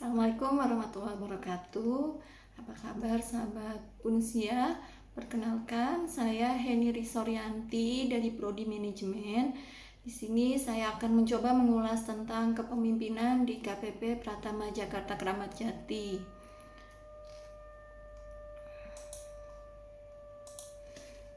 Assalamualaikum warahmatullahi wabarakatuh. Apa kabar sahabat Unsia? Perkenalkan, saya Heni Risorianti dari Prodi Manajemen. Di sini saya akan mencoba mengulas tentang kepemimpinan di KPP Pratama Jakarta Kramat Jati.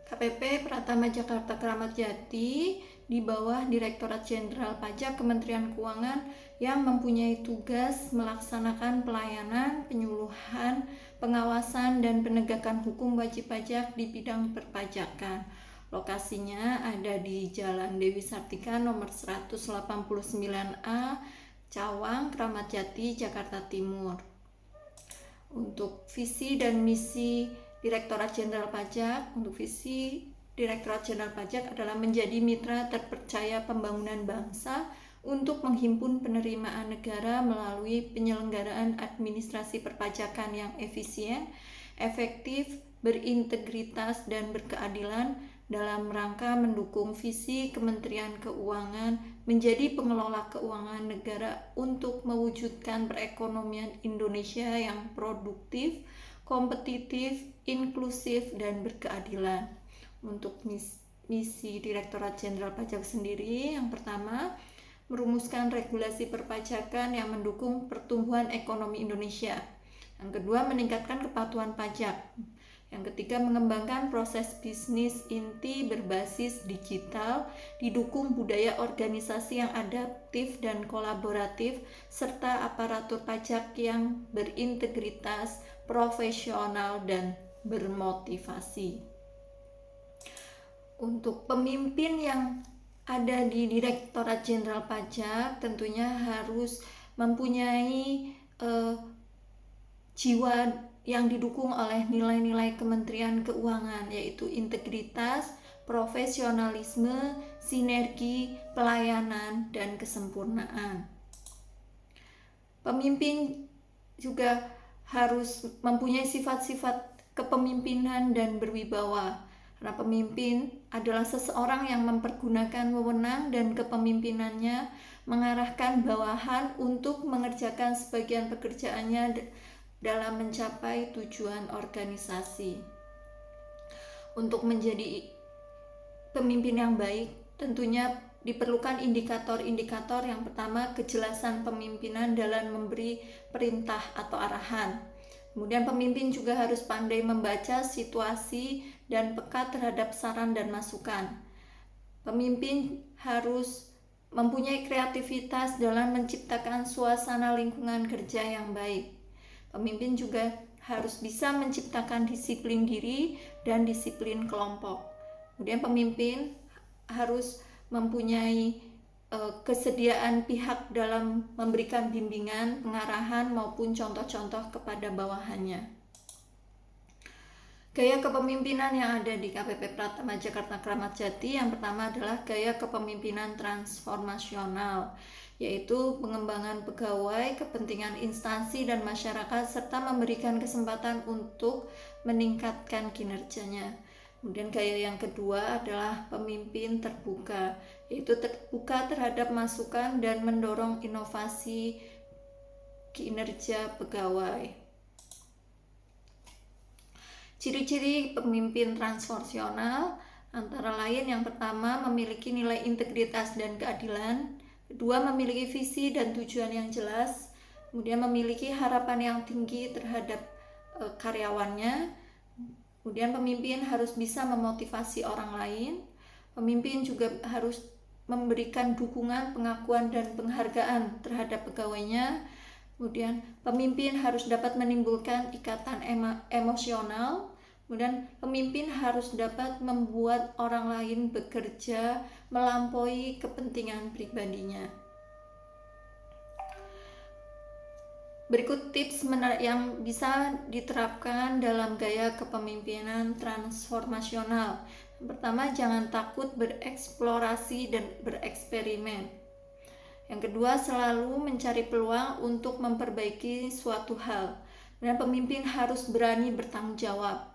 KPP Pratama Jakarta Kramat Jati di bawah Direktorat Jenderal Pajak Kementerian Keuangan yang mempunyai tugas melaksanakan pelayanan, penyuluhan, pengawasan, dan penegakan hukum wajib pajak di bidang perpajakan. Lokasinya ada di Jalan Dewi Sartika nomor 189A, Cawang, Kramat Jati, Jakarta Timur. Untuk visi dan misi Direktorat Jenderal Pajak, Direktorat Jenderal Pajak adalah menjadi mitra terpercaya pembangunan bangsa untuk menghimpun penerimaan negara melalui penyelenggaraan administrasi perpajakan yang efisien, efektif, berintegritas, dan berkeadilan dalam rangka mendukung visi Kementerian Keuangan menjadi pengelola keuangan negara untuk mewujudkan perekonomian Indonesia yang produktif, kompetitif, inklusif, dan berkeadilan. Untuk misi Direktorat Jenderal Pajak sendiri, yang pertama, merumuskan regulasi perpajakan yang mendukung pertumbuhan ekonomi Indonesia. Yang kedua, meningkatkan kepatuhan pajak. Yang ketiga, mengembangkan proses bisnis inti berbasis digital, didukung budaya organisasi yang adaptif dan kolaboratif, serta aparatur pajak yang berintegritas, profesional, dan bermotivasi. Untuk pemimpin yang ada di Direktorat Jenderal Pajak tentunya harus mempunyai jiwa yang didukung oleh nilai-nilai Kementerian Keuangan, yaitu integritas, profesionalisme, sinergi, pelayanan, dan kesempurnaan. Pemimpin juga harus mempunyai sifat-sifat kepemimpinan dan berwibawa. Karena pemimpin adalah seseorang yang mempergunakan wewenang dan kepemimpinannya mengarahkan bawahan untuk mengerjakan sebagian pekerjaannya dalam mencapai tujuan organisasi. Untuk menjadi pemimpin yang baik, tentunya diperlukan indikator-indikator. Yang pertama, kejelasan pemimpinan dalam memberi perintah atau arahan. Kemudian pemimpin juga harus pandai membaca situasi dan peka terhadap saran dan masukan. Pemimpin harus mempunyai kreativitas dalam menciptakan suasana lingkungan kerja yang baik. Pemimpin juga harus bisa menciptakan disiplin diri dan disiplin kelompok. Kemudian pemimpin harus mempunyai kesediaan pihak dalam memberikan bimbingan, pengarahan, maupun contoh-contoh kepada bawahannya. Gaya kepemimpinan yang ada di KPP Pratama Jakarta Kramat Jati yang pertama adalah gaya kepemimpinan transformasional, yaitu pengembangan pegawai, kepentingan instansi dan masyarakat, serta memberikan kesempatan untuk meningkatkan kinerjanya. Kemudian gaya yang kedua adalah pemimpin terbuka, yaitu terbuka terhadap masukan dan mendorong inovasi kinerja pegawai. Ciri-ciri pemimpin transformasional antara lain yang pertama, memiliki nilai integritas dan keadilan. Kedua, memiliki visi dan tujuan yang jelas. Kemudian memiliki harapan yang tinggi terhadap karyawannya. Kemudian pemimpin harus bisa memotivasi orang lain. Pemimpin juga harus memberikan dukungan, pengakuan, dan penghargaan terhadap pegawainya. Kemudian pemimpin harus dapat menimbulkan ikatan emosional. Kemudian pemimpin harus dapat membuat orang lain bekerja melampaui kepentingan pribadinya. Berikut tips yang bisa diterapkan dalam gaya kepemimpinan transformasional. Yang pertama, jangan takut bereksplorasi dan bereksperimen. Yang kedua, selalu mencari peluang untuk memperbaiki suatu hal. Dan pemimpin harus berani bertanggung jawab.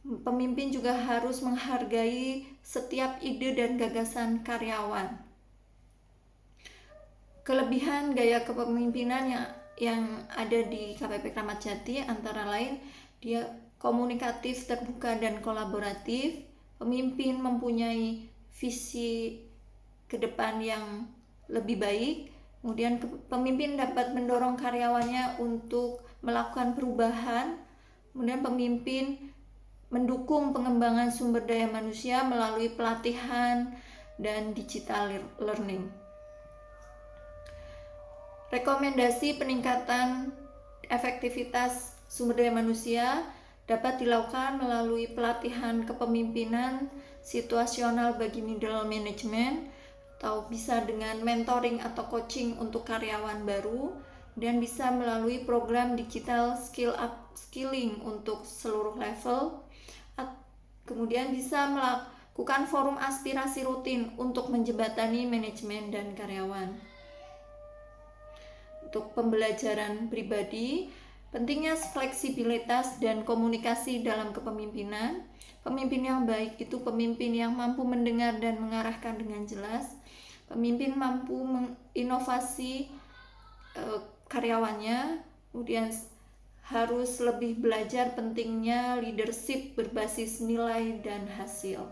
Pemimpin juga harus menghargai setiap ide dan gagasan karyawan. Kelebihan gaya kepemimpinan yang ada di KPP Kramat Jati antara lain dia komunikatif, terbuka, dan kolaboratif. Pemimpin mempunyai visi ke depan yang lebih baik. Kemudian pemimpin dapat mendorong karyawannya untuk melakukan perubahan. Kemudian pemimpin mendukung pengembangan sumber daya manusia melalui pelatihan dan digital learning. Rekomendasi peningkatan efektivitas sumber daya manusia dapat dilakukan melalui pelatihan kepemimpinan situasional bagi middle management, atau bisa dengan mentoring atau coaching untuk karyawan baru, dan bisa melalui program digital skilling untuk seluruh level. Kemudian bisa melakukan forum aspirasi rutin untuk menjembatani manajemen dan karyawan. Untuk pembelajaran pribadi, pentingnya fleksibilitas dan komunikasi dalam kepemimpinan. Pemimpin yang baik itu pemimpin yang mampu mendengar dan mengarahkan dengan jelas. Pemimpin mampu menginovasi karyawannya. Kemudian harus lebih belajar pentingnya leadership berbasis nilai dan hasil.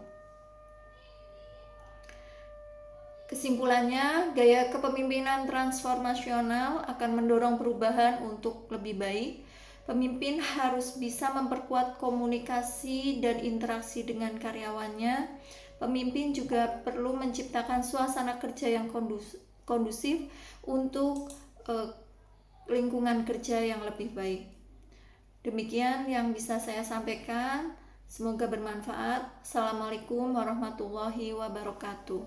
Kesimpulannya, gaya kepemimpinan transformasional akan mendorong perubahan untuk lebih baik. Pemimpin harus bisa memperkuat komunikasi dan interaksi dengan karyawannya. Pemimpin juga perlu menciptakan suasana kerja yang kondusif untuk lingkungan kerja yang lebih baik. Demikian yang bisa saya sampaikan. Semoga bermanfaat. Assalamualaikum warahmatullahi wabarakatuh.